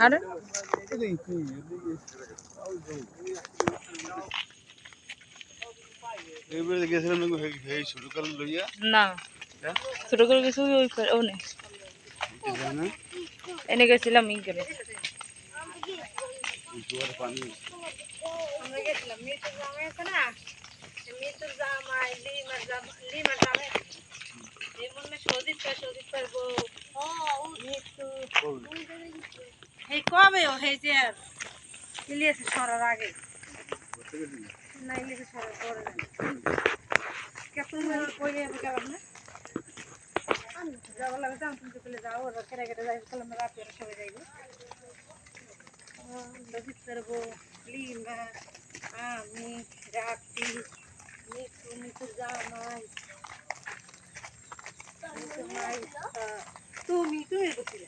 আরে এইবারে গেছিলাম এই ছোট কাল লইয়া না ছোট করে গেছি ওই ওনে এনে গেছিলাম ই করে জোয়ার পানি আমরা গেছিলাম মিতুর জামাই আছে না মিতুর জামাই লিমার জামাই যেমন না সৌদিত পারবো মিতু এই কবে ও এই যে ইলিয়াসের সরার আগে না ইলিয়াসের সরার পরে কেমন কইলে গেলাম না যাওয়া লাগবে আমি তুমি চলে যাও ওরা কেটে কেটে যাই তাহলে আমরা রাতে সবাই যাইব সৌদিত পারবো লিমা আমি রাখি মিতুর জামাই তুমি বসিলে